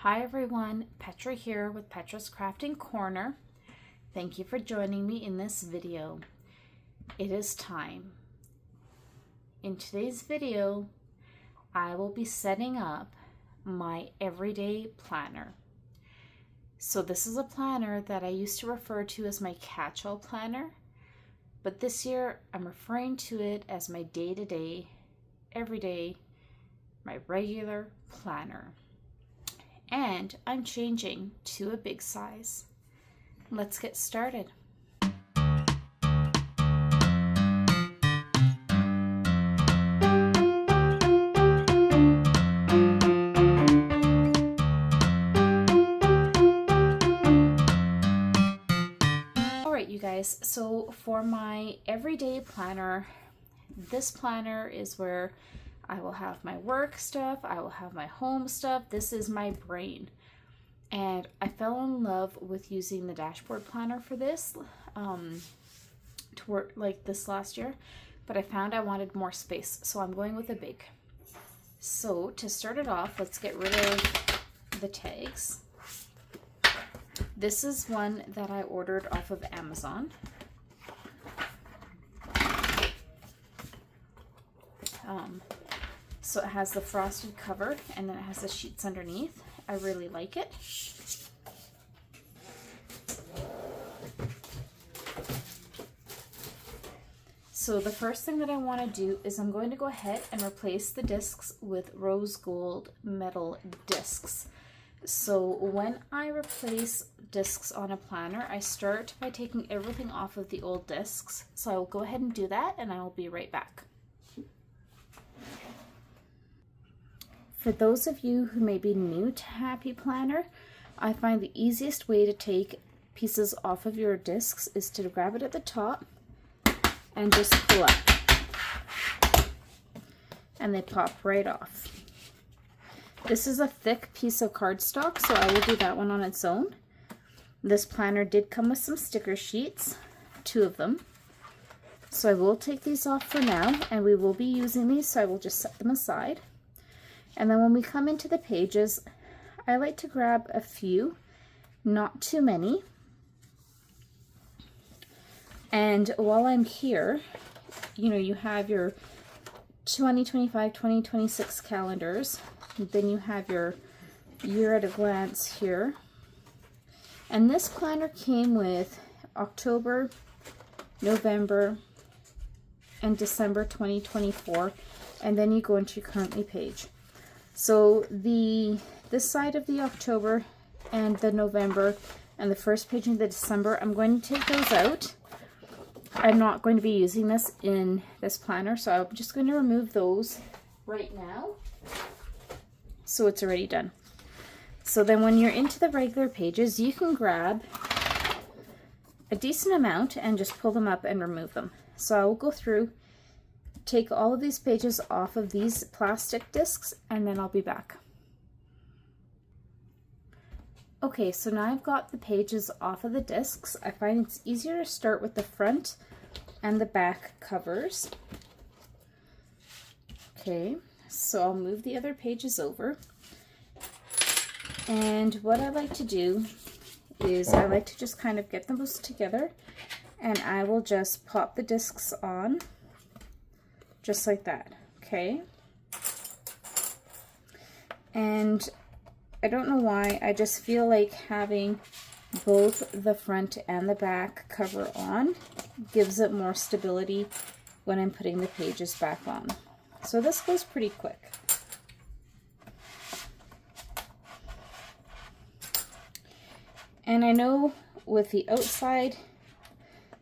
Hi everyone, Petra here with Petra's Crafting Corner. Thank you for joining me in this video. It is time. In today's video, I will be setting up my everyday planner. So this is a planner that I used to refer to as my catch-all planner, but this year I'm referring to it as my day-to-day, everyday, my regular planner. And I'm changing to a big size. Let's get started. Alright you guys, so for my everyday planner, this planner is where I will have my work stuff, I will have my home stuff. This is my brain. And I fell in love with using the dashboard planner for this, to work like this last year, but I found I wanted more space, so I'm going with a big. So to start it off, let's get rid of the tags. This is one that I ordered off of Amazon. So it has the frosted cover and then it has the sheets underneath. I really like it. So the first thing that I want to do is I'm going to go ahead and replace the discs with rose gold metal discs. So when I replace discs on a planner, I start by taking everything off of the old discs. So I will go ahead and do that and I will be right back. For those of you who may be new to Happy Planner, I find the easiest way to take pieces off of your discs is to grab it at the top and just pull up. And they pop right off. This is a thick piece of cardstock, so I will do that one on its own. This planner did come with some sticker sheets, 2 of them. So I will take these off for now, and we will be using these, so I will just set them aside. And then when we come into the pages, I like to grab a few, not too many. And while I'm here, you know, you have your 2025, 2026 calendars. Then you have your year at a glance here. And this planner came with October, November, and December 2024. And then you go into your currently page. So this side of the October and the November and the first page of the December, I'm going to take those out. I'm not going to be using this in this planner, so I'm just going to remove those right now. So it's already done. So then when you're into the regular pages, you can grab a decent amount and just pull them up and remove them. So I will go through, take all of these pages off of these plastic discs, and then I'll be back. Okay, so now I've got the pages off of the discs. I find it's easier to start with the front and the back covers. Okay, so I'll move the other pages over. And what I like to do is I like to just kind of get them together, and I will just pop the discs on. Just like that, okay? And I don't know why, I just feel like having both the front and the back cover on gives it more stability when I'm putting the pages back on. So this goes pretty quick. And I know with the outside,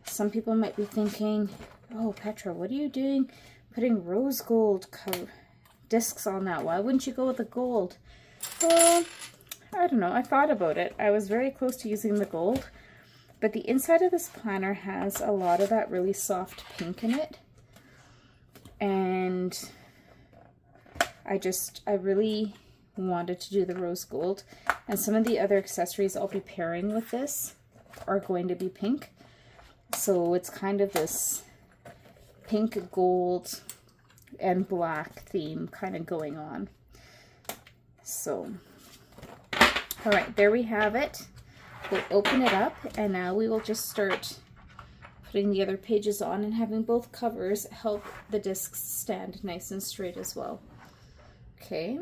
some people might be thinking, oh, Petra, what are you doing? Putting rose gold discs on that. Why wouldn't you go with the gold? Well, I don't know. I thought about it. I was very close to using the gold, but the inside of this planner has a lot of that really soft pink in it. And I really wanted to do the rose gold. And some of the other accessories I'll be pairing with this are going to be pink. So it's kind of this pink, gold, and black theme kind of going on. So All right, there we have it. We'll open it up, and now we will just start putting the other pages on and having both covers help the discs stand nice and straight as well. Okay,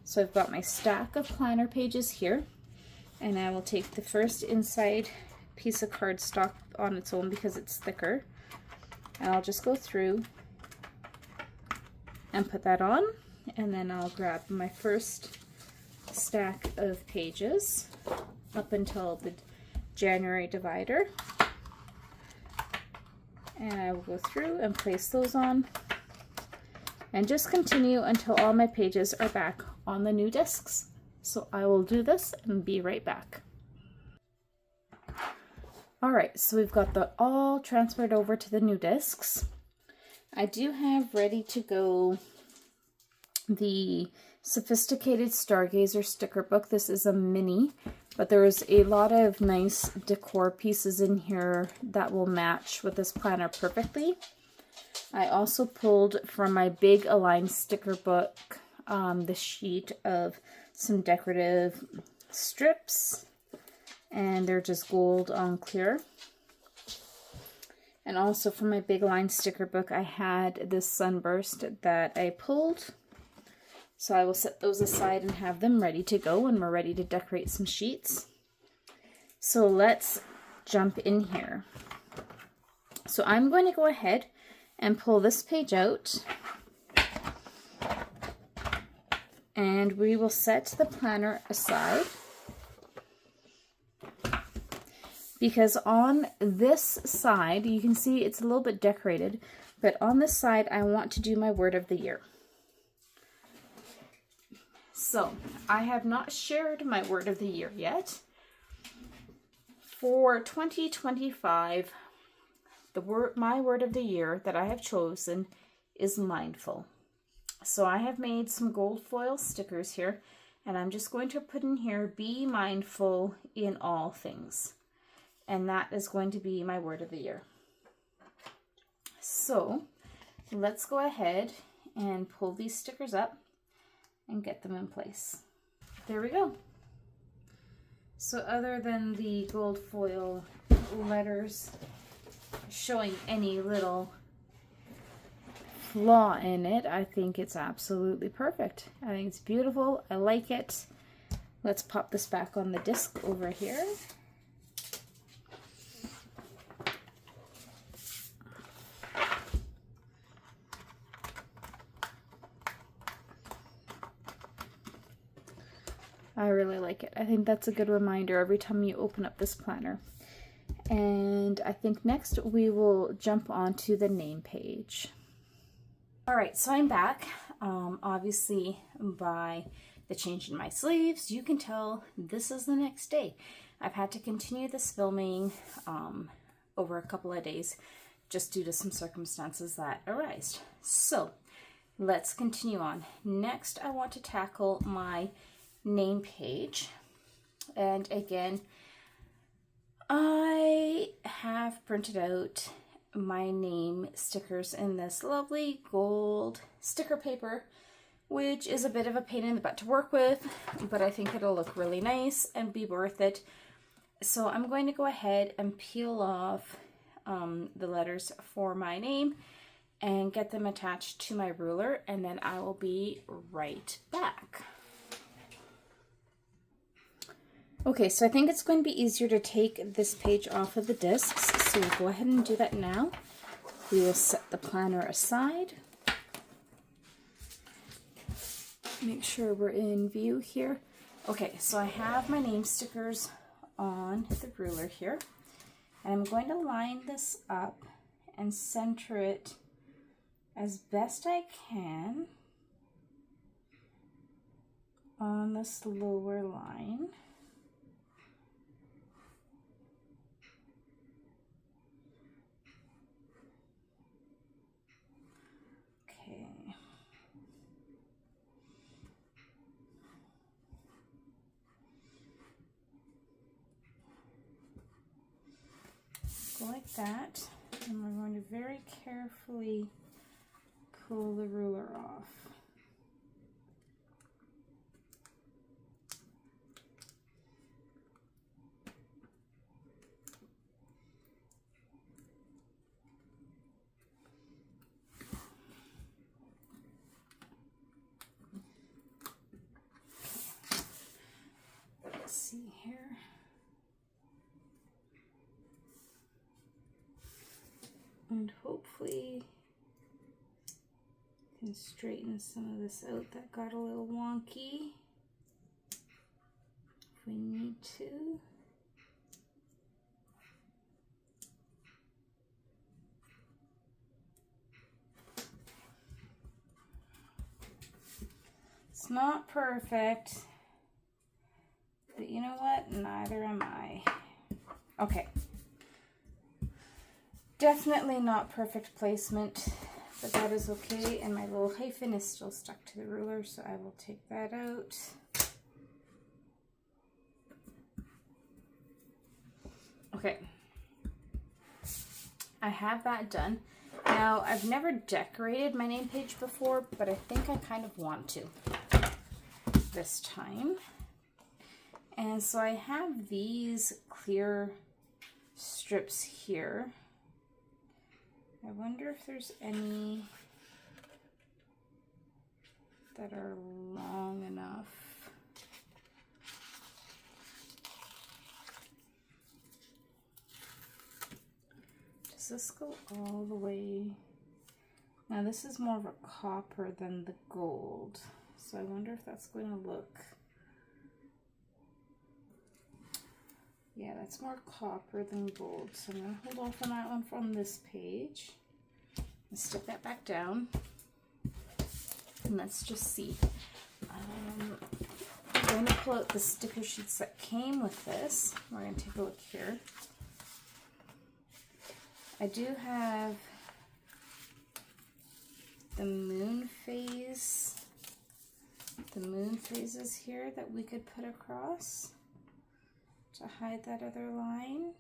so I've got my stack of planner pages here, and I will take the first inside piece of cardstock on its own because it's thicker, and I'll just go through and put that on, and then I'll grab my first stack of pages up until the January divider, and I will go through and place those on and just continue until all my pages are back on the new discs. So I will do this and be right back. All right, so we've got the all transferred over to the new discs. I do have ready to go the Sophisticated Stargazer sticker book. This is a mini, but there's a lot of nice decor pieces in here that will match with this planner perfectly. I also pulled from my big Align sticker book the sheet of some decorative strips, and they're just gold on clear. And also from my big Align sticker book, I had this sunburst that I pulled. So I will set those aside and have them ready to go when we're ready to decorate some sheets. So let's jump in here. So I'm going to go ahead and pull this page out, and we will set the planner aside, because on this side, you can see it's a little bit decorated, but on this side I want to do my word of the year. So I have not shared my word of the year yet. For 2025, my word of the year that I have chosen is mindful. So I have made some gold foil stickers here, and I'm just going to put in here, be mindful in all things. And that is going to be my word of the year. So let's go ahead and pull these stickers up and get them in place. There we go. So other than the gold foil letters showing any little flaw in it, I think it's absolutely perfect. I think it's beautiful. I like it. Let's pop this back on the disc over here. I really like it. I think that's a good reminder every time you open up this planner. And I think next we will jump onto the name page. All right, so I'm back. Obviously, by the change in my sleeves, you can tell this is the next day. I've had to continue this filming over a couple of days just due to some circumstances that arised. So let's continue on. Next, I want to tackle my name page, and again, I have printed out my name stickers in this lovely gold sticker paper, which is a bit of a pain in the butt to work with, but I think it'll look really nice and be worth it. So I'm going to go ahead and peel off the letters for my name and get them attached to my ruler, and then I will be right back. Okay, so I think it's going to be easier to take this page off of the discs, so we'll go ahead and do that now. We will set the planner aside. Make sure we're in view here. Okay, so I have my name stickers on the ruler here, and I'm going to line this up and center it as best I can on this lower line. Like that, and we're going to very carefully pull the ruler off. And hopefully can straighten some of this out that got a little wonky if we need to. It's not perfect, but you know what? Neither am I. Okay. Definitely not perfect placement, but that is okay. And my little hyphen is still stuck to the ruler, so I will take that out. Okay. I have that done. Now, I've never decorated my name page before, but I think I kind of want to this time. And so I have these clear strips here. I wonder if there's any that are long enough. Does this go all the way? Now this is more of a copper than the gold, so I wonder if that's going to look... Yeah, that's more copper than gold, so I'm going to hold off on that one from this page and stick that back down. And let's just see. I'm going to pull out the sticker sheets that came with this. We're going to take a look here. I do have the moon phases here that we could put across to hide that other line.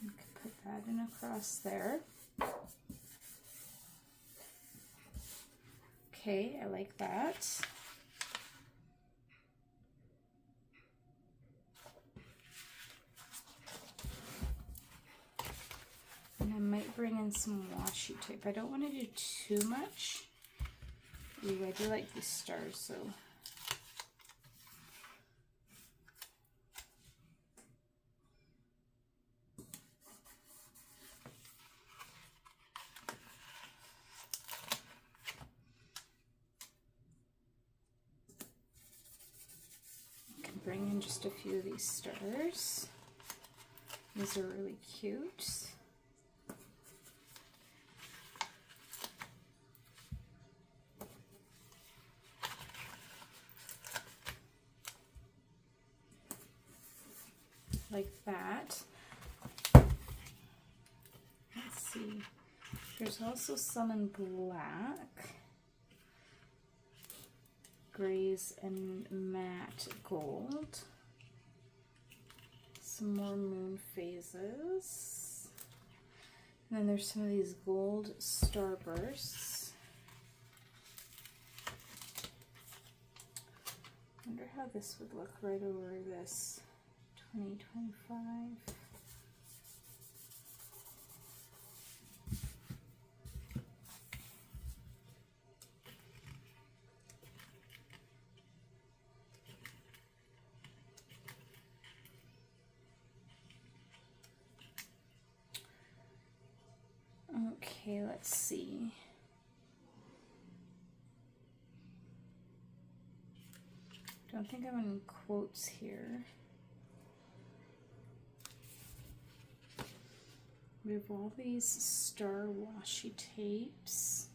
We could put that in across there. Okay, I like that. And I might bring in some washi tape. I don't want to do too much. Ooh, I do like these stars, so. I can bring in just a few of these stars. These are really cute. Like that. Let's see. There's also some in black, grays, and matte gold. Some more moon phases. And then there's some of these gold starbursts. Wonder how this would look right over this 2025. Okay, let's see. Don't think I'm in quotes here. We have all these star washi tapes.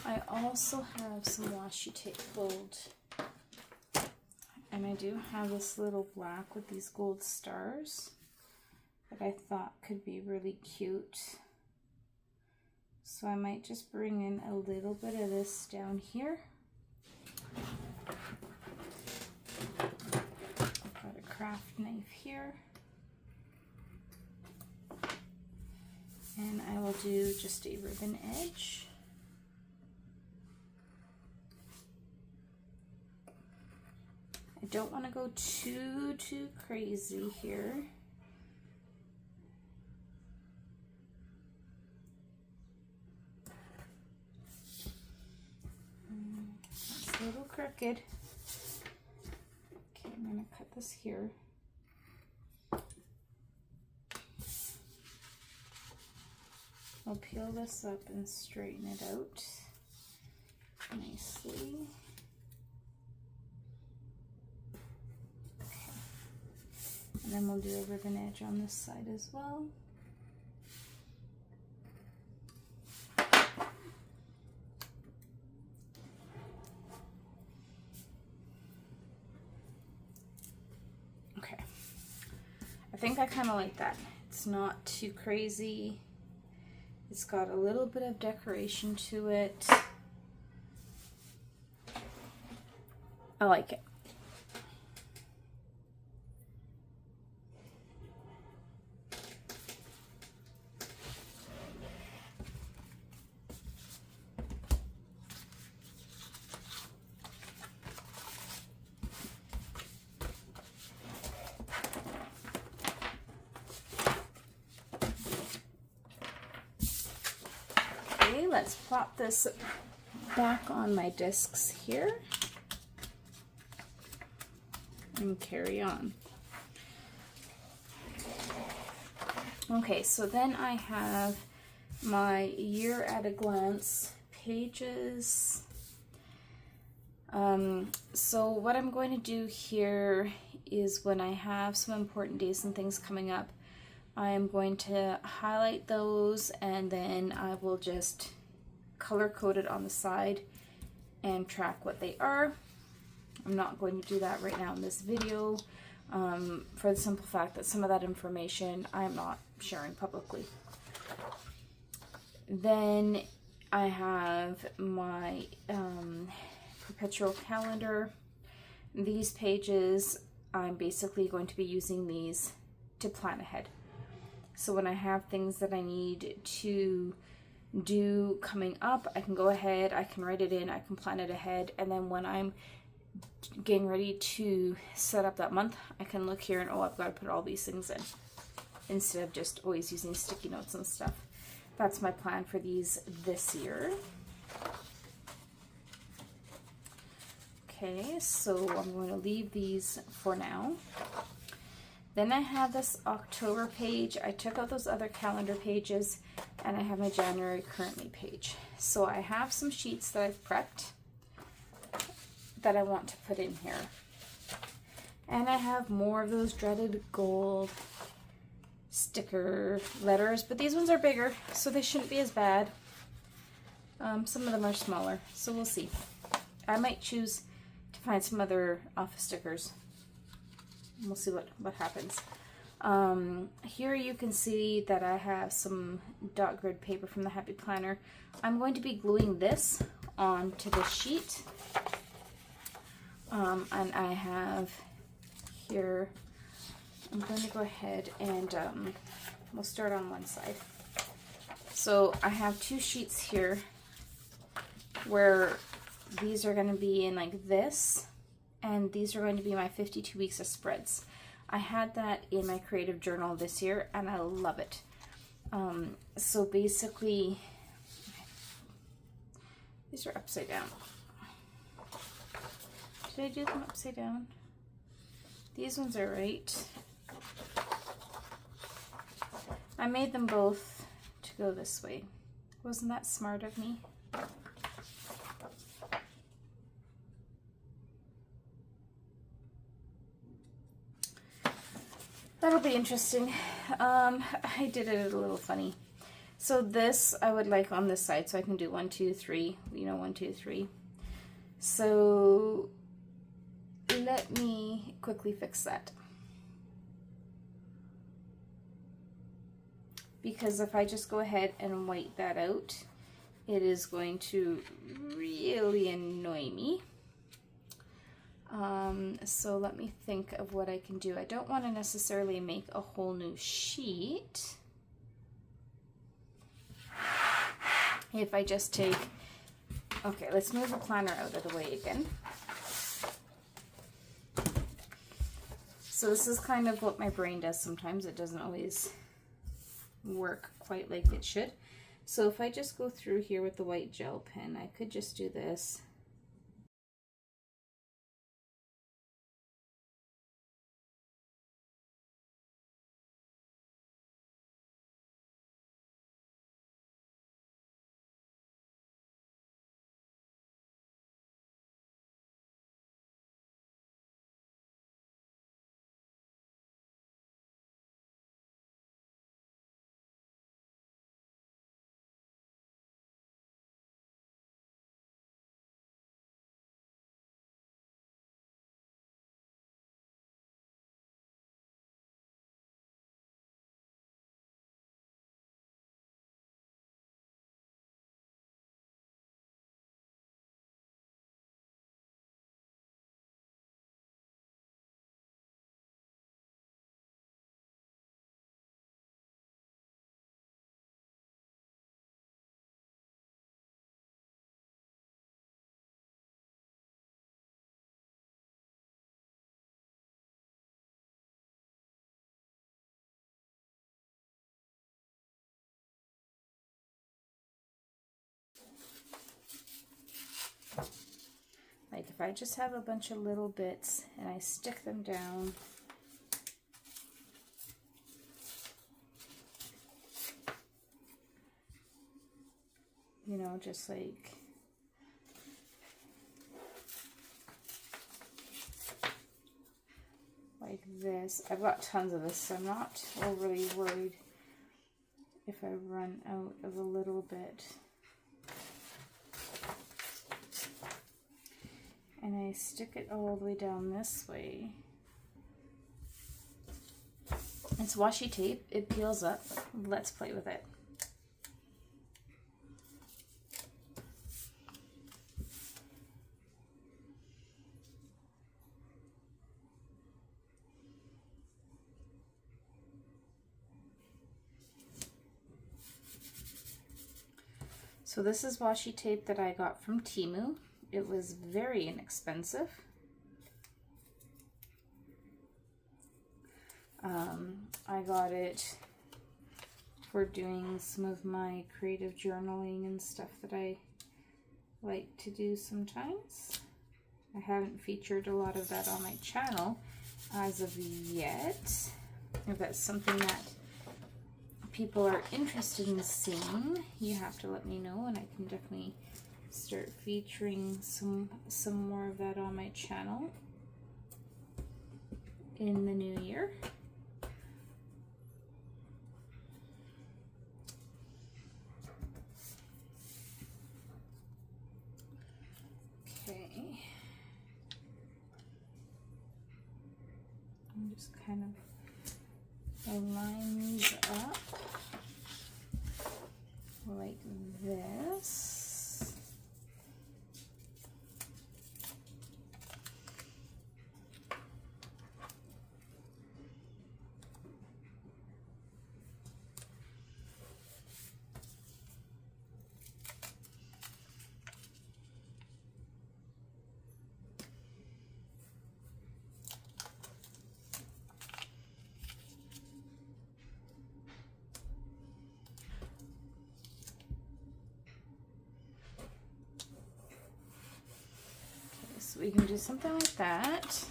I also have some washi tape gold, and I do have this little black with these gold stars that I thought could be really cute. So I might just bring in a little bit of this down here. I've got a craft knife here. And I will do just a ribbon edge. I don't want to go too crazy here. crooked. Okay, I'm going to cut this here. I'll peel this up and straighten it out nicely. Okay. And then we'll do a ribbon edge on this side as well. Okay. I think I kind of like that. It's not too crazy. It's got a little bit of decoration to it. I like it. Let's plop this back on my discs here and carry on. Okay, so then I have my year at a glance pages. So what I'm going to do here is when I have some important days and things coming up, I am going to highlight those and then I will just color code it on the side and track what they are. I'm not going to do that right now in this video for the simple fact that some of that information I'm not sharing publicly. Then I have my perpetual calendar. These pages, I'm basically going to be using these to plan ahead. So when I have things that I need to do coming up, I can go ahead, I can write it in, I can plan it ahead, and then when I'm getting ready to set up that month, I can look here and, oh, I've got to put all these things in, instead of just always using sticky notes and stuff. That's my plan for these this year. Okay, so I'm going to leave these for now. Then I have this October page. I took out those other calendar pages and I have my January currently page. So I have some sheets that I've prepped that I want to put in here. And I have more of those dreaded gold sticker letters, but these ones are bigger, so they shouldn't be as bad. Some of them are smaller, so we'll see. I might choose to find some other office stickers. We'll see what happens. Here you can see that I have some dot grid paper from the Happy Planner. I'm going to be gluing this onto the sheet. And I have here, I'm going to go ahead and we'll start on one side. So I have two sheets here where these are going to be in like this, and these are going to be my 52 weeks of spreads. I had that in my creative journal this year and I love it. So basically, these are upside down. Did I do them upside down? These ones are right. I made them both to go this way. Wasn't that smart of me? That'll be interesting. I did it a little funny. So this I would like on this side, so I can do 1, 2, 3, you know, 1, 2, 3. So let me quickly fix that. Because if I just go ahead and white that out, it is going to really annoy me. So let me think of what I can do. I don't want to necessarily make a whole new sheet. If I just take, okay, let's move the planner out of the way again. So this is kind of what my brain does sometimes. It doesn't always work quite like it should. So if I just go through here with the white gel pen, I could just do this. if I just have a bunch of little bits and I stick them down, you know, just like this. I've got tons of this, so I'm not overly worried if I run out of a little bit. And I stick it all the way down this way. It's washi tape, it peels up. Let's play with it. So this is washi tape that I got from Temu. It was very inexpensive. I got it for doing some of my creative journaling and stuff that I like to do sometimes. I haven't featured a lot of that on my channel as of yet. If that's something that people are interested in seeing, you have to let me know, and I can definitely start featuring some more of that on my channel in the new year. Okay, I'm just kind of line these up like this. So we can do something like that.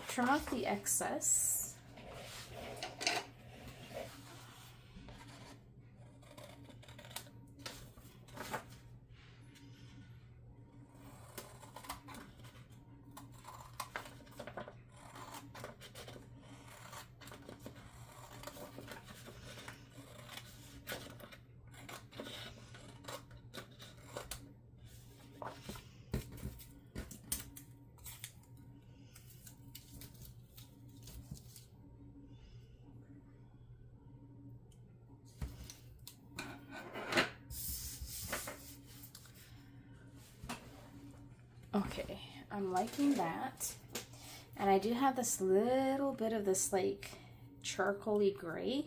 Trim off the excess. Okay, I'm liking that. And I do have this little bit of this like charcoaly gray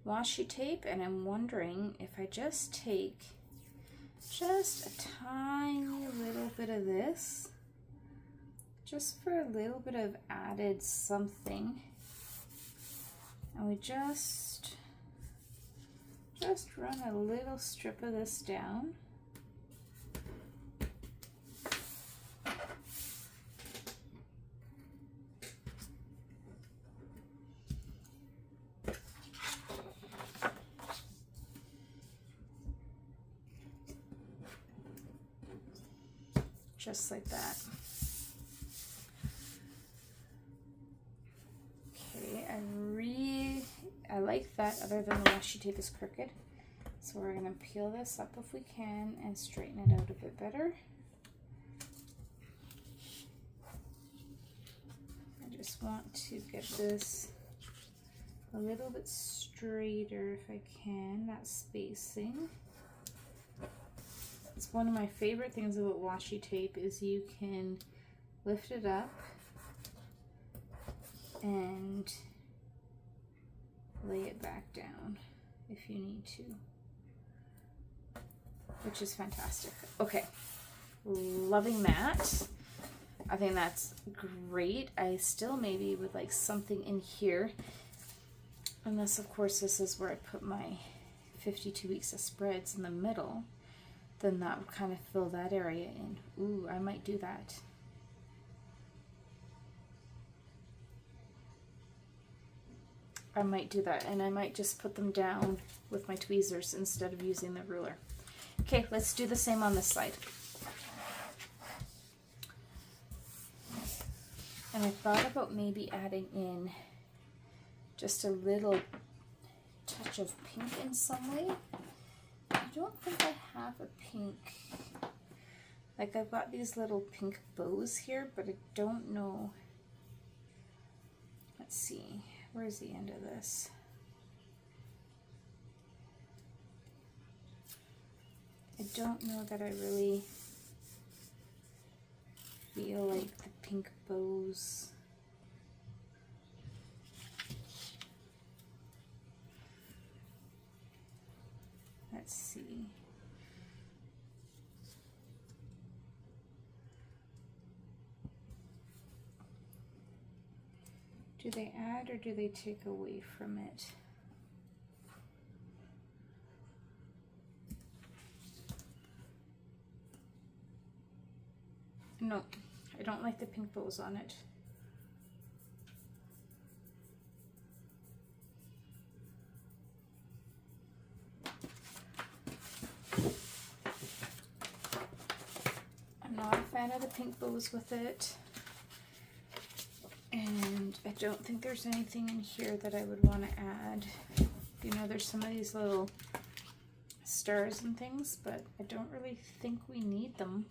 washi tape, and I'm wondering if I just take just a tiny little bit of this, just for a little bit of added something, and we just run a little strip of this down. Just like that. Okay, I like that, other than the washi tape is crooked. So we're gonna peel this up if we can and straighten it out a bit better. I just want to get this a little bit straighter if I can, that spacing. It's one of my favorite things about washi tape is you can lift it up and lay it back down if you need to, which is fantastic. Okay, loving that. I think that's great. I still maybe would like something in here, unless of course this is where I put my 52 weeks of spreads in the middle. then that would kind of fill that area in. Ooh, I might do that. I might do that, and I might just put them down with my tweezers instead of using the ruler. Okay, let's do the same on this side. And I thought about maybe adding in just a little touch of pink in some way. I don't think I have a pink. Like, I've got these little pink bows here, but I don't know. Let's see. Where's the end of this? I don't know that I really feel like the pink bows. Let's see. Do they add or do they take away from it? No, I don't like the pink bows on it. I'm not a fan of the pink bows with it. And I don't think there's anything in here that I would want to add. You know, there's some of these little stars and things, but I don't really think we need them.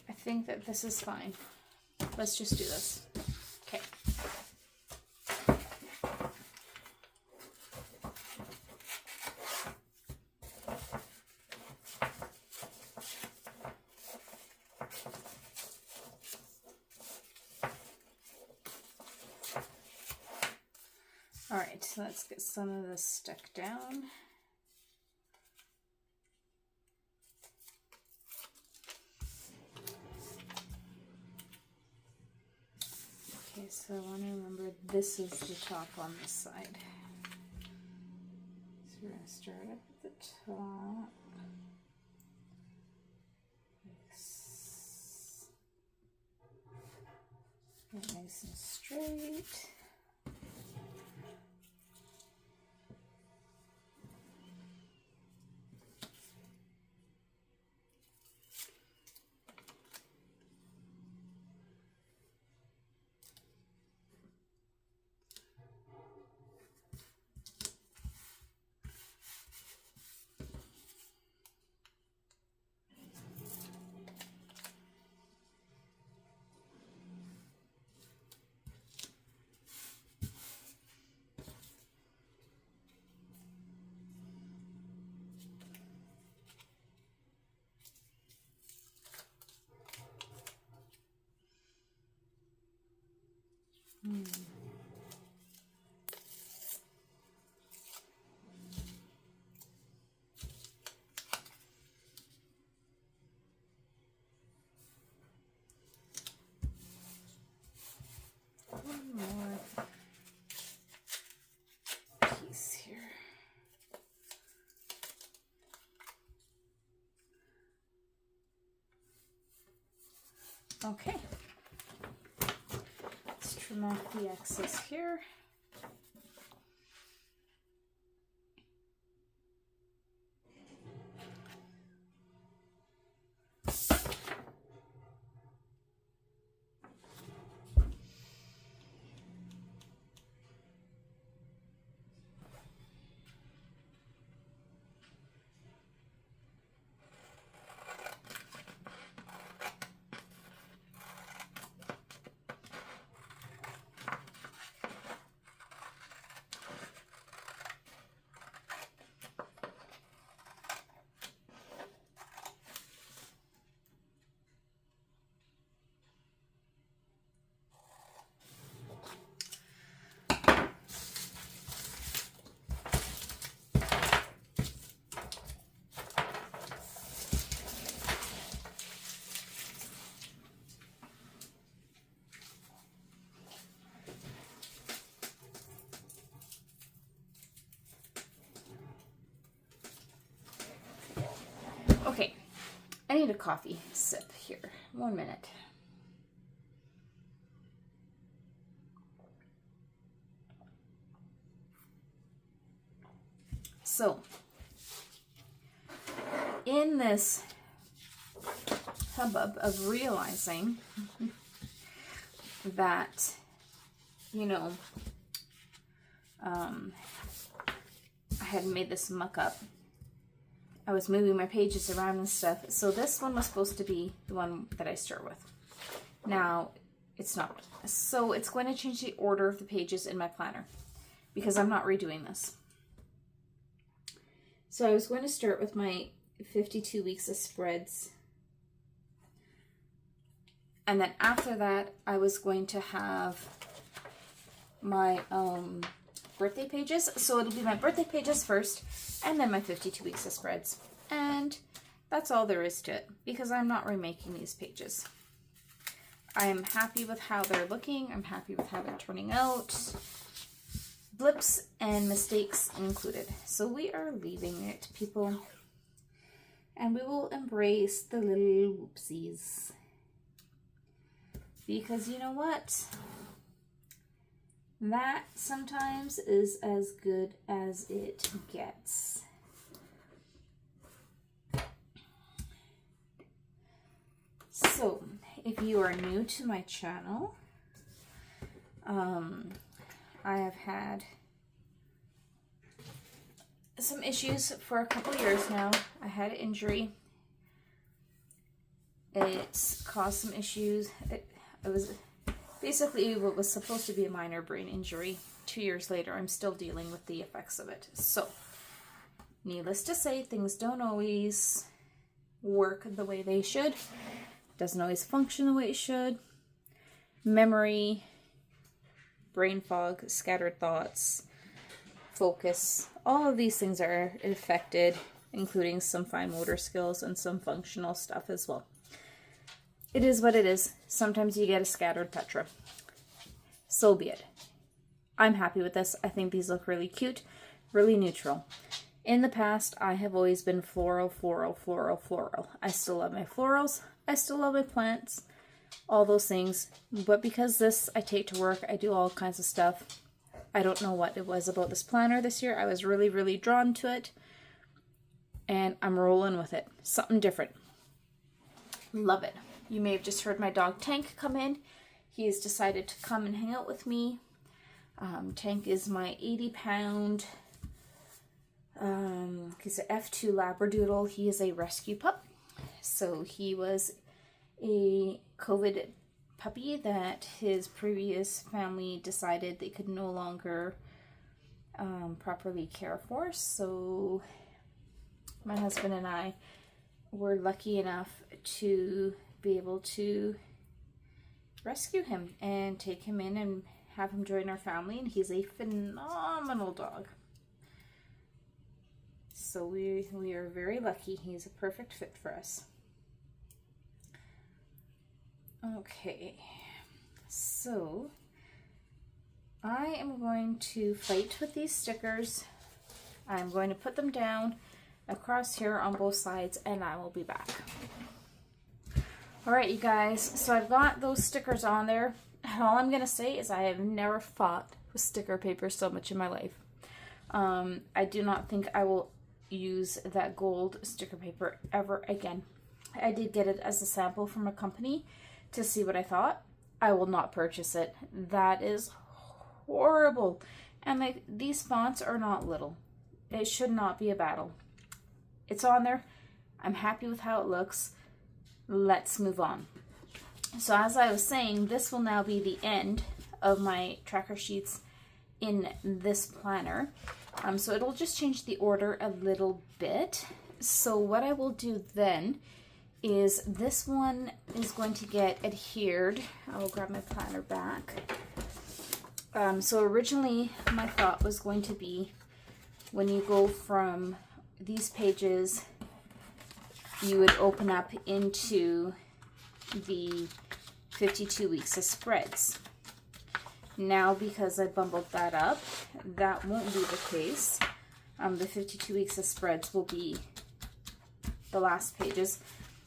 I think that this is fine. Let's just do this. Okay. All right, so let's get some of this stuck down. Okay, so I want to remember this is the top on this side. So we're going to start up at the top. Get nice and straight. One more piece here. Okay. Let's trim off the excess here. I need a coffee sip here. 1 minute. So, in this hubbub of realizing that, you know, I had made this muck up. I was moving my pages around and stuff. So this one was supposed to be the one that I start with. Now, it's not. So it's going to change the order of the pages in my planner because I'm not redoing this. So I was going to start with my 52 weeks of spreads. And then after that, I was going to have my birthday pages. So it'll be my birthday pages first, and then my 52 weeks of spreads. And that's all there is to it, because I'm not remaking these pages. I am happy with how they're looking. I'm happy with how they're turning out. Blips and mistakes included. So we are leaving it, people. And we will embrace the little whoopsies. Because you know what? That sometimes is as good as it gets. So, if you are new to my channel, I have had some issues for a couple years now. I had an injury. It's caused some issues. It was basically what was supposed to be a minor brain injury. 2 years later, I'm still dealing with the effects of it. So, needless to say, things don't always work the way they should. Doesn't always function the way it should. Memory, brain fog, scattered thoughts, focus, all of these things are affected, including some fine motor skills and some functional stuff as well. It is what it is. Sometimes you get a scattered Petra. So be it. I'm happy with this. I think these look really cute, really neutral. In the past, I have always been floral, floral, floral, floral. I still love my florals. I still love my plants. All those things. But because this I take to work, I do all kinds of stuff. I don't know what it was about this planner this year. I was really, really drawn to it. And I'm rolling with it. Something different. Love it. You may have just heard my dog Tank come in. He has decided to come and hang out with me. Tank is my 80-pound, he's an F2 Labradoodle. He is a rescue pup. So he was a COVID puppy that his previous family decided they could no longer properly care for. So my husband and I were lucky enough to be able to rescue him and take him in and have him join our family, and he's a phenomenal dog. So we are very lucky. He's a perfect fit for us. Okay, so I am going to fight with these stickers. I'm going to put them down across here on both sides, and I will be back. Alright, you guys, so I've got those stickers on there. And all I'm going to say is I have never fought with sticker paper so much in my life. I do not think I will use that gold sticker paper ever again. I did get it as a sample from a company to see what I thought. I will not purchase it. That is horrible. And these fonts are not little. It should not be a battle. It's on there. I'm happy with how it looks. Let's move on. So as I was saying, this will now be the end of my tracker sheets in this planner. So it'll just change the order a little bit. So what I will do then is this one is going to get adhered. I'll grab my planner back. So originally my thought was going to be when you go from these pages, you would open up into the 52 weeks of spreads. Now, because I bumbled that up, that won't be the case. The 52 weeks of spreads will be the last pages.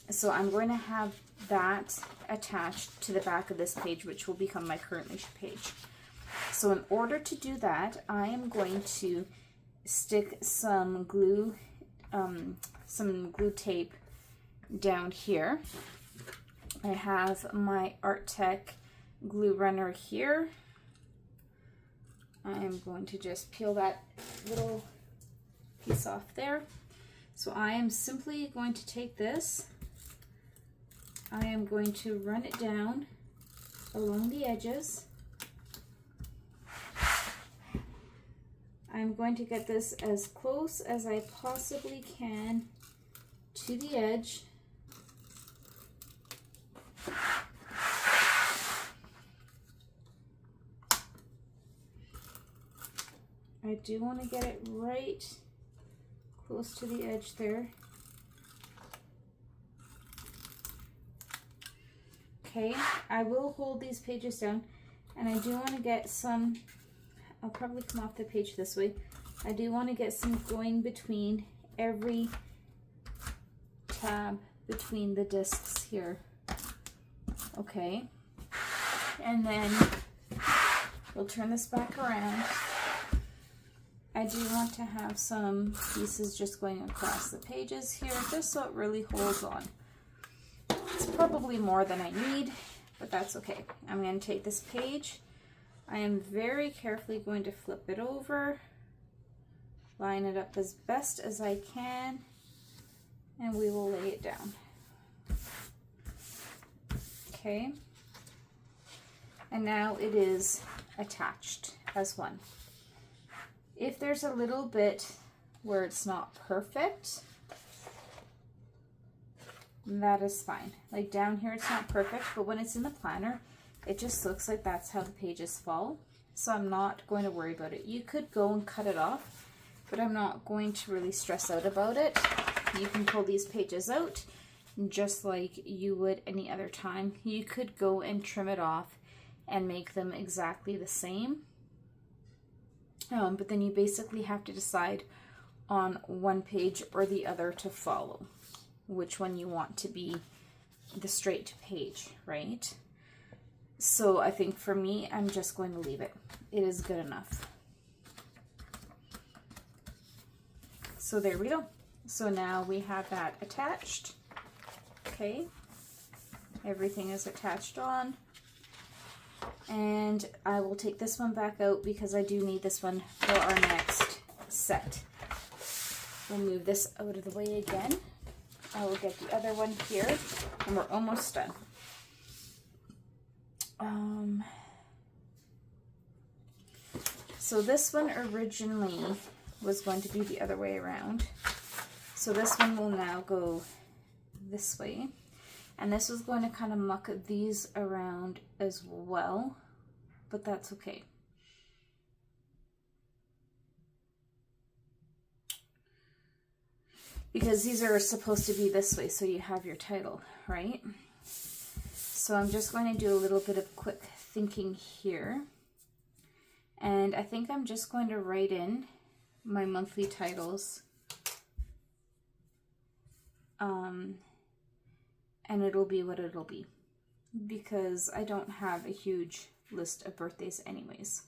So I'm going to have that attached to the back of this page, which will become my current leisure page. So in order to do that, I am going to stick some glue tape down here. I have my Arttech glue runner here. I am going to just peel that little piece off there. So I am simply going to take this, I am going to run it down along the edges. I'm going to get this as close as I possibly can to the edge. I do want to get it right close to the edge there. Okay, I will hold these pages down, and I do want to get some, I'll probably come off the page this way. I do want to get some going between every tab between the discs here. Okay, and then we'll turn this back around. I do want to have some pieces just going across the pages here, just so it really holds on. It's probably more than I need, but that's okay. I'm going to take this page. I am very carefully going to flip it over, line it up as best as I can, and we will lay it down. Okay. And now it is attached as one. If there's a little bit where it's not perfect, that is fine. Like down here it's not perfect, but when it's in the planner, it just looks like that's how the pages fall. So I'm not going to worry about it. You could go and cut it off, but I'm not going to really stress out about it. You can pull these pages out just like you would any other time. You could go and trim it off and make them exactly the same. But then you basically have to decide on one page or the other to follow, which one you want to be the straight page, right? So I think for me, I'm just going to leave it. It is good enough. So there we go. So now we have that attached. Okay, everything is attached on. And I will take this one back out because I do need this one for our next set. We'll move this out of the way again. I will get the other one here, and we're almost done. So this one originally was going to be the other way around. So this one will now go this way. And this was going to kind of muck these around as well, but that's okay. Because these are supposed to be this way, so you have your title, right? So I'm just going to do a little bit of quick thinking here. And I think I'm just going to write in my monthly titles. And it'll be what it'll be, because I don't have a huge list of birthdays anyways.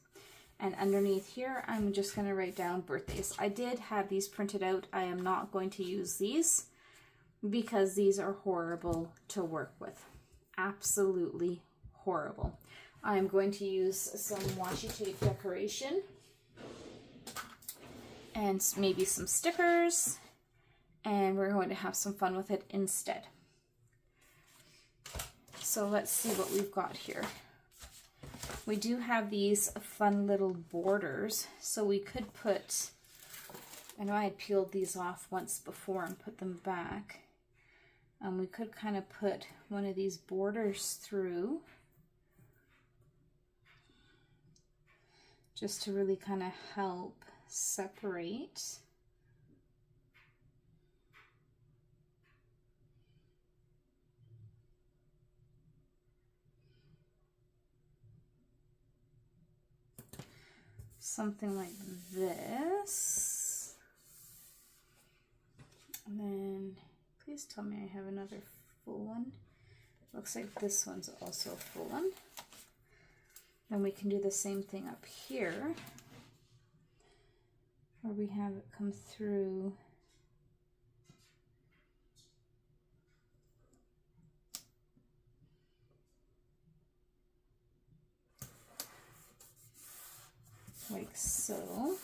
And underneath here, I'm just going to write down birthdays. I did have these printed out. I am not going to use these because these are horrible to work with. Absolutely horrible. I'm going to use some washi tape decoration and maybe some stickers, and we're going to have some fun with it instead. So let's see what we've got here. We do have these fun little borders, so we could put, I know I had peeled these off once before and put them back. We could kind of put one of these borders through, just to really kind of help separate. Something like this. And then please tell me I have another full one. Looks like this one's also a full one. And we can do the same thing up here, where we have it come through like so.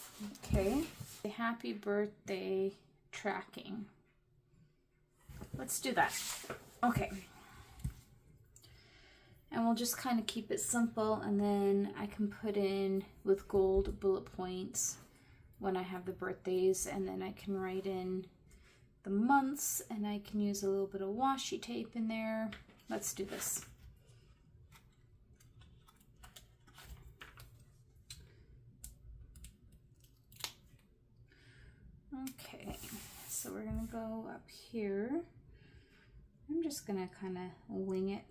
Okay, happy birthday tracking. Let's do that. Okay. And we'll just kind of keep it simple, and then I can put in with gold bullet points when I have the birthdays, and then I can write in the months, and I can use a little bit of washi tape in there. Let's do this. Okay, so we're gonna go up here. I'm just gonna kind of wing it.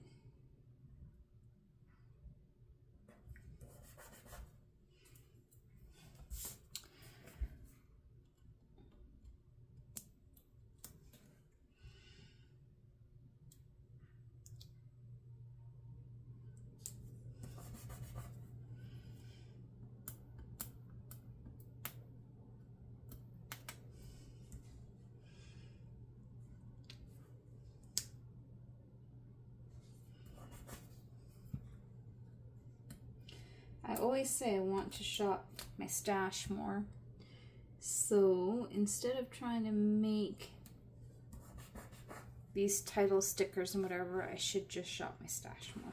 I always say I want to shop my stash more. So instead of trying to make these title stickers and whatever, I should just shop my stash more.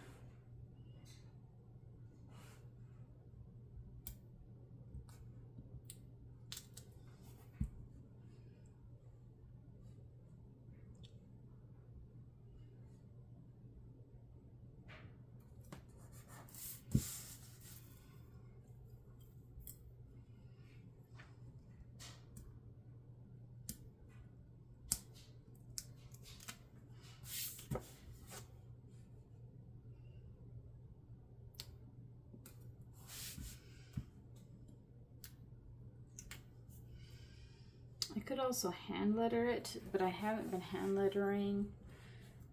I could also hand letter it, but I haven't been hand lettering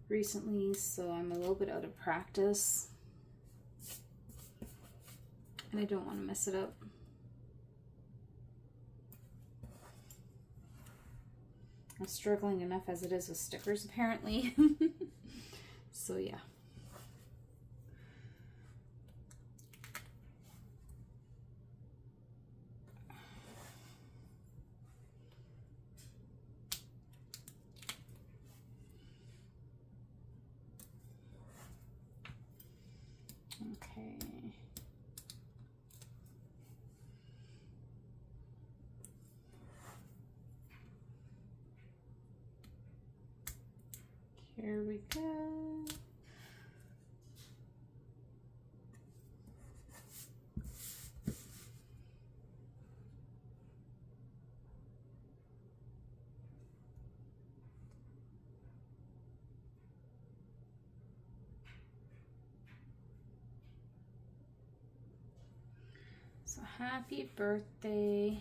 recently, so I'm a little bit out of practice. And I don't want to mess it up. I'm struggling enough as it is with stickers, apparently. So yeah. Okay. Here we go. So happy birthday.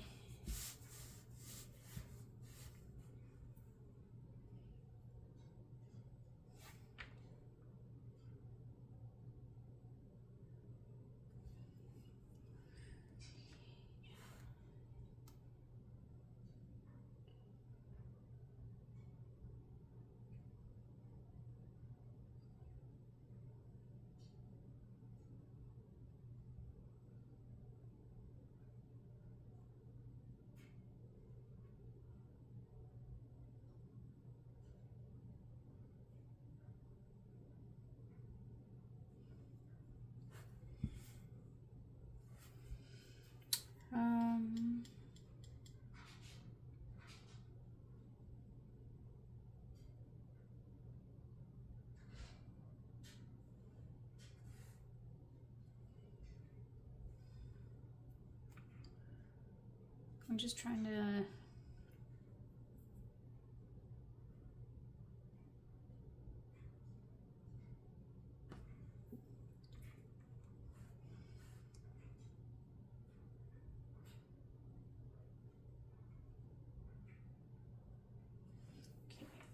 I'm just trying to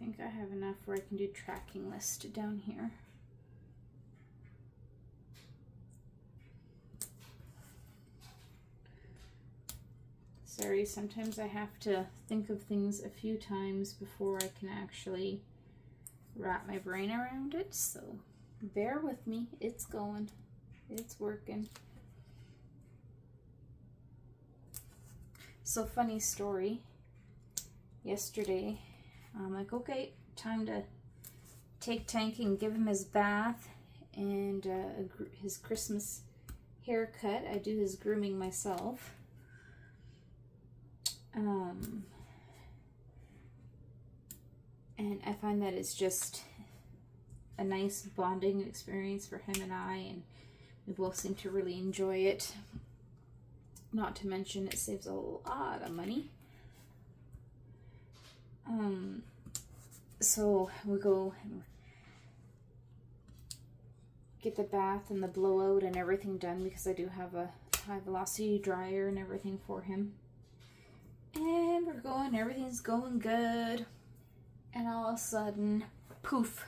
think I have enough where I can do tracking list down here. Sorry, sometimes I have to think of things a few times before I can actually wrap my brain around it, so bear with me. It's going. It's working. So, funny story. Yesterday, I'm like, okay, time to take Tank and give him his bath and his Christmas haircut. I do his grooming myself. And I find that it's just a nice bonding experience for him and I, and we both seem to really enjoy it. Not to mention it saves a lot of money. So we go get the bath and the blowout and everything done because I do have a high velocity dryer and everything for him. And we're going, everything's going good. And all of a sudden, poof,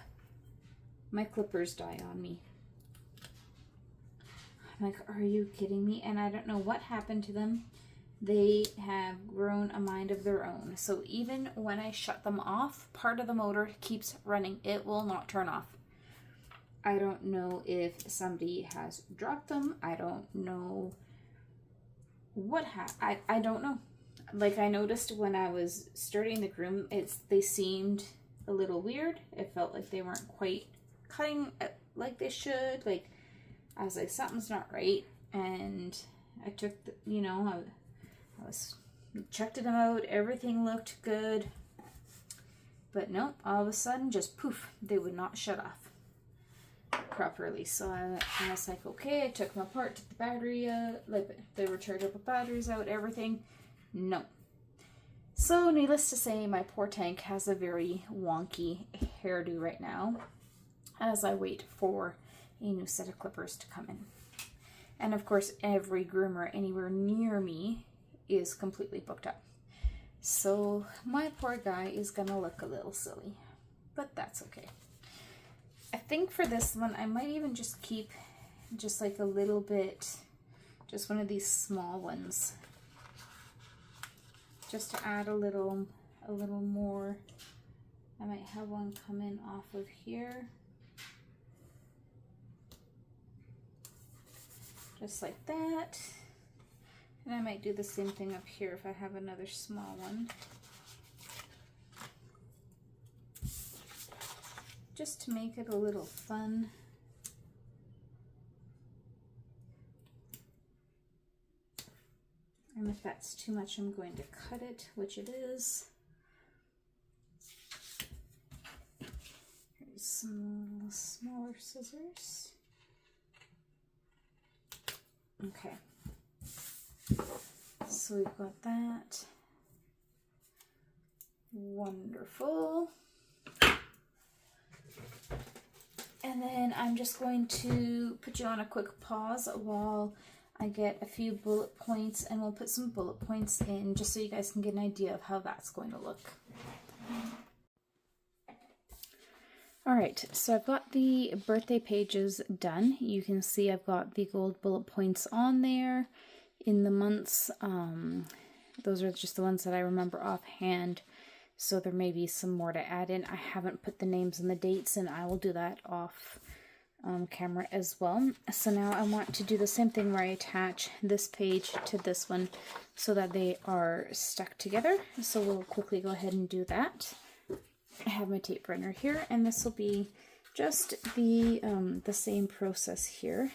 my clippers die on me. I'm like, are you kidding me? And I don't know what happened to them. They have grown a mind of their own. So even when I shut them off, part of the motor keeps running. It will not turn off. I don't know if somebody has dropped them. I don't know what I don't know. Like, I noticed when I was starting the groom, they seemed a little weird. It felt like they weren't quite cutting like they should. Like, I was like, something's not right. And I took, I checked them out. Everything looked good. But no, all of a sudden, just poof, they would not shut off properly. So I was like, okay, I took them apart, took the battery, like they were chargeable batteries out, everything. No. So needless to say, my poor Tank has a very wonky hairdo right now as I wait for a new set of clippers to come in. And of course, every groomer anywhere near me is completely booked up. So my poor guy is gonna look a little silly, but that's okay. I think for this one, I might even just keep just like a little bit, just one of these small ones, just to add a little more. I might have one come in off of here, just like that. And I might do the same thing up here if I have another small one, just to make it a little fun. And if that's too much, I'm going to cut it, which it is. Here's some smaller scissors. Okay. So we've got that. Wonderful. And then I'm just going to put you on a quick pause while I get a few bullet points, and we'll put some bullet points in just so you guys can get an idea of how that's going to look. All right, so I've got the birthday pages done. You can see I've got the gold bullet points on there in the months. Those are just the ones that I remember offhand. So there may be some more to add in. I haven't put the names and the dates, and I will do that off camera as well. So now I want to do the same thing where I attach this page to this one so that they are stuck together. So we'll quickly go ahead and do that. I have my tape runner here, and this will be just the same process here.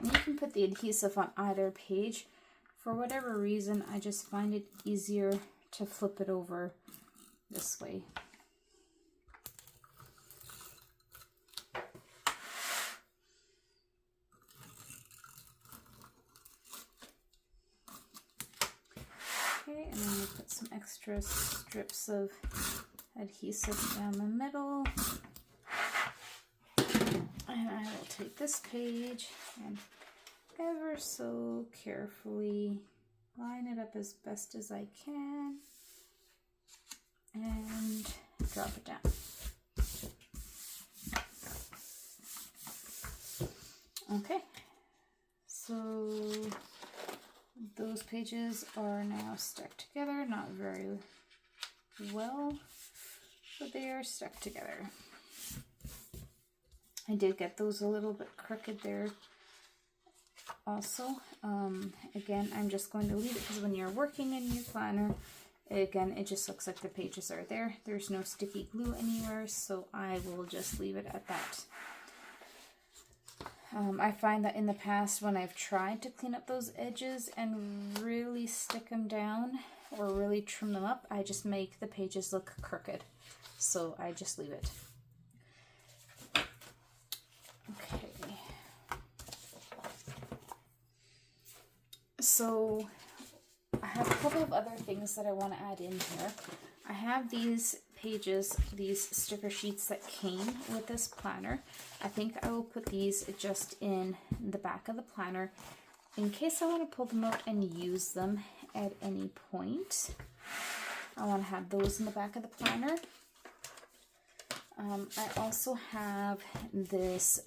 You can put the adhesive on either page. For whatever reason, I just find it easier to flip it over this way. extra strips of adhesive down the middle. And I will take this page and ever so carefully line it up as best as I can and drop it down. Okay, so those pages are now stuck together, not very well, but they are stuck together. I did get those a little bit crooked there also. Again, I'm just going to leave it because when you're working in your planner, again, it just looks like the pages are there. There's no sticky glue anywhere, so I will just leave it at that. I find that in the past when I've tried to clean up those edges and really stick them down or really trim them up, I just make the pages look crooked. So I just leave it. Okay. So I have a couple of other things that I want to add in here. I have these pages, these sticker sheets that came with this planner. I think I will put these just in the back of the planner in case I want to pull them out and use them at any point. I want to have those in the back of the planner. I also have this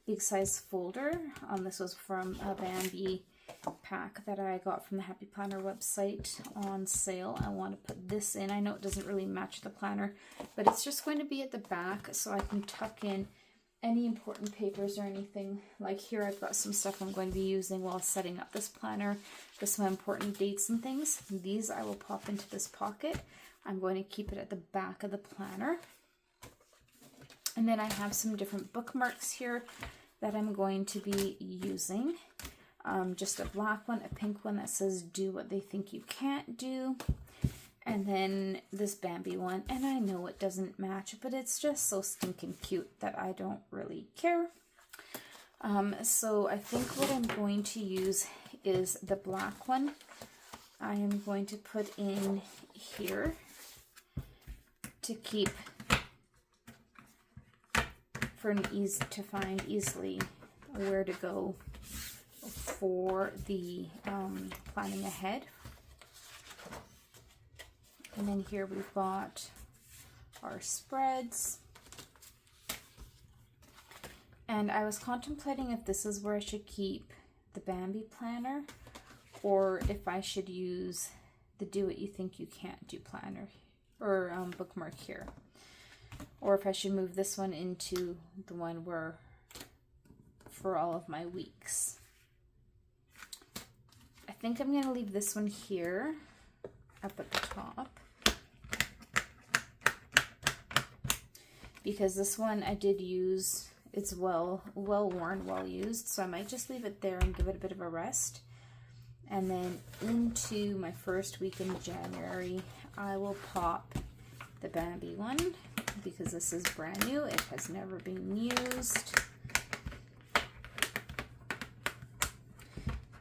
big size folder. This was from a Bambi pack that I got from the Happy Planner website on sale. I want to put this in. I know it doesn't really match the planner, but it's just going to be at the back so I can tuck in any important papers or anything. Like here I've got some stuff I'm going to be using while setting up this planner with some important dates and things. These I will pop into this pocket. I'm going to keep it at the back of the planner. And then I have some different bookmarks here that I'm going to be using. Just a black one, a pink one that says do what they think you can't do, and then this Bambi one, and I know it doesn't match, but it's just so stinking cute that I don't really care. So I think what I'm going to use is the black one. I am going to put in here to keep for an easy to find easily where to go for the planning ahead. And then here we've got our spreads. And I was contemplating if this is where I should keep the Bambi planner or if I should use the Do What You Think You Can't Do planner or bookmark here. Or if I should move this one into the one where for all of my weeks. I think I'm going to leave this one here up at the top because this one I did use. It's well worn, well used, so I might just leave it there and give it a bit of a rest. And then into my first week in January, I will pop the Bambi one because this is brand new. It has never been used.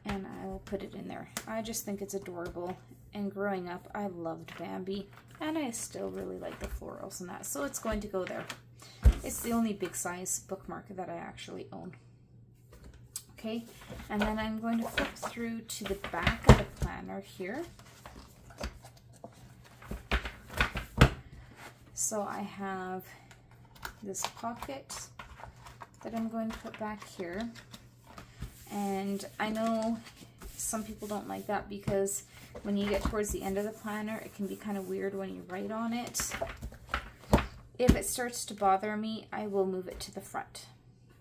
And I will put it in there. I just think it's adorable. And growing up, I loved Bambi. And I still really like the florals and that. So it's going to go there. It's the only big size bookmark that I actually own. Okay, and then I'm going to flip through to the back of the planner here. So I have this pocket that I'm going to put back here. And I know some people don't like that because when you get towards the end of the planner, it can be kind of weird when you write on it. If it starts to bother me, I will move it to the front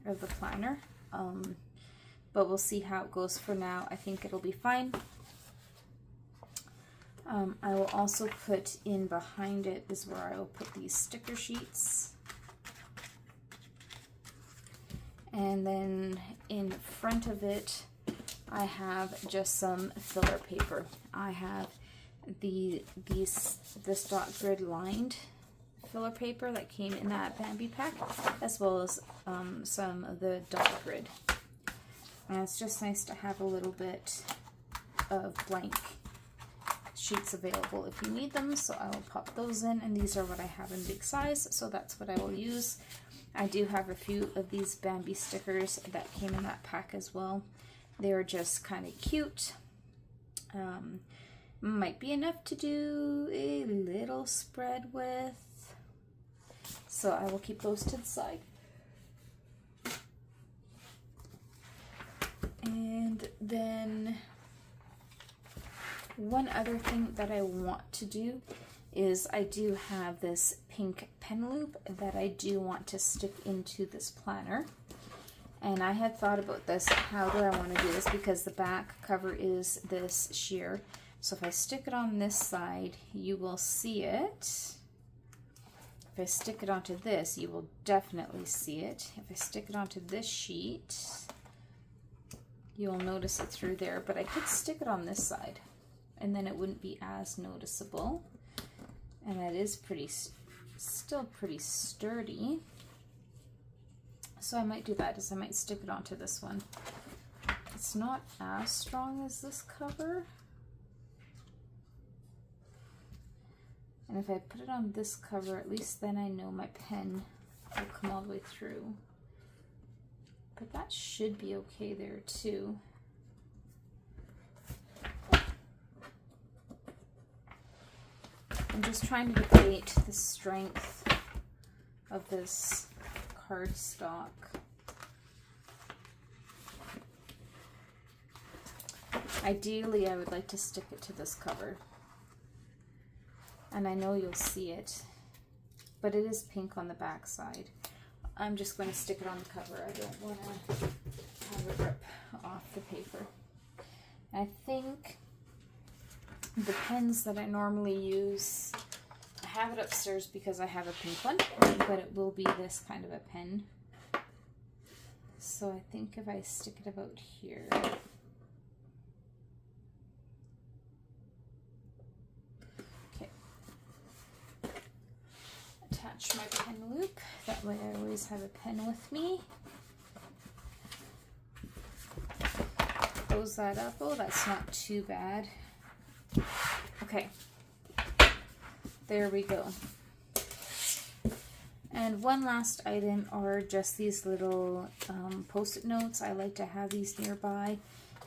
of the planner. But we'll see how it goes for now. I think it'll be fine. I will also put in behind it is where I will put these sticker sheets. And then in front of it, I have just some filler paper. I have this dot grid lined filler paper that came in that Bambi pack, as well as some of the dot grid. And it's just nice to have a little bit of blank sheets available if you need them, so I will pop those in, and these are what I have in big size, so that's what I will use. I do have a few of these Bambi stickers that came in that pack as well. They're just kind of cute. Might be enough to do a little spread with, so I will keep those to the side. And then one other thing that I want to do is I do have this pink pen loop that I do want to stick into this planner. And I had thought about this, how do I want to do this, because the back cover is this sheer. So if I stick it on this side, you will see it. If I stick it onto this, you will definitely see it. If I stick it onto this sheet, you'll notice it through there, but I could stick it on this side and then it wouldn't be as noticeable. And that is still pretty sturdy. So I might do that, is I might stick it onto this one. It's not as strong as this cover. And if I put it on this cover, at least then I know my pen will come all the way through. But that should be okay there too. I'm just trying to debate the strength of this cardstock. Ideally, I would like to stick it to this cover. And I know you'll see it, but it is pink on the back side. I'm just going to stick it on the cover. I don't want to have it rip off the paper. I think the pens that I normally use, I have it upstairs because I have a pink one, but it will be this kind of a pen. So I think if I stick it about here, attach my pen loop, that way I always have a pen with me. Close that up. Oh, that's not too bad. Okay, there we go. And one last item are just these little post-it notes. I like to have these nearby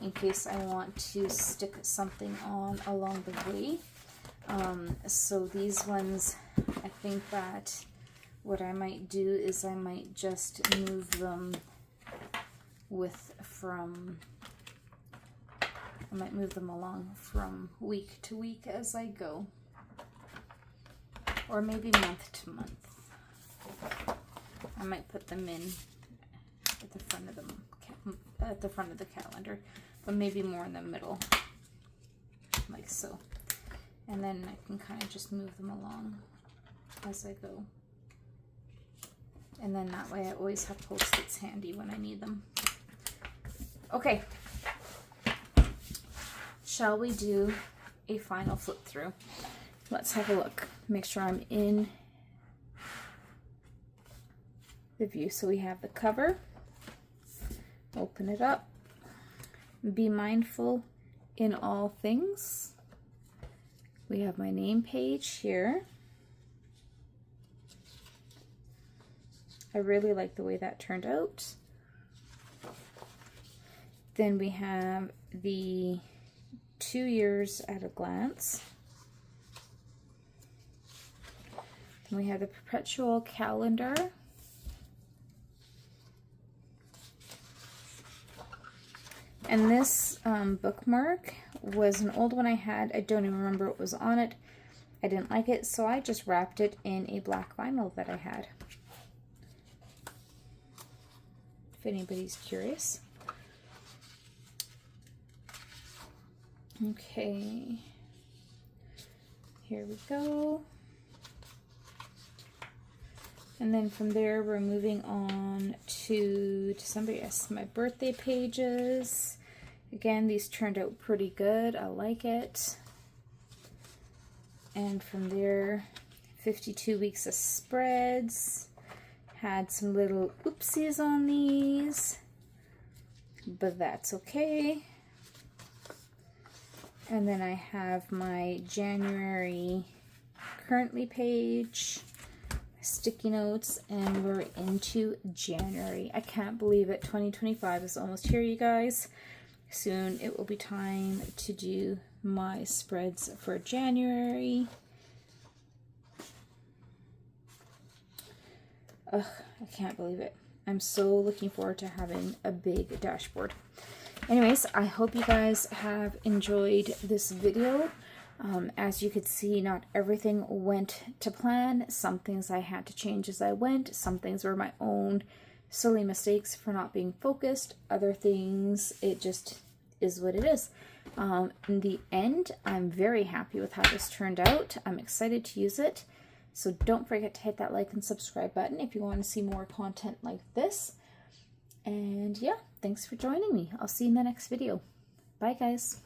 in case I want to stick something on along the way. So these ones, I think that what I might do is I might just move them I might move them along from week to week as I go, or maybe month to month. I might put them in at the front of the calendar, but maybe more in the middle, like so. And then I can kind of just move them along as I go. And then that way I always have Post-its handy when I need them. Okay. Shall we do a final flip through? Let's have a look. Make sure I'm in the view. So we have the cover. Open it up. Be mindful in all things. We have my name page here. I really like the way that turned out. Then we have the 2 years at a glance. Then we have the perpetual calendar. And this bookmark was an old one I had. I don't even remember what was on it. I didn't like it, so I just wrapped it in a black vinyl that I had. If anybody's curious. Okay, here we go. And then from there, we're moving on to December. Yes, my birthday pages. Again, these turned out pretty good. I like it. And from there, 52 weeks of spreads. Had some little oopsies on these, but that's okay. And then I have my January currently page, sticky notes, and we're into January. I can't believe it. 2025 is almost here, you guys. Soon it will be time to do my spreads for January. Ugh, I can't believe it. I'm so looking forward to having a big dashboard. Anyways, I hope you guys have enjoyed this video. As you could see, not everything went to plan. Some things I had to change as I went. Some things were my own silly mistakes for not being focused. Other things, it just is what it is. In the end, I'm very happy with how this turned out. I'm excited to use it. So don't forget to hit that like and subscribe button if you want to see more content like this. And yeah, thanks for joining me. I'll see you in the next video. Bye, guys.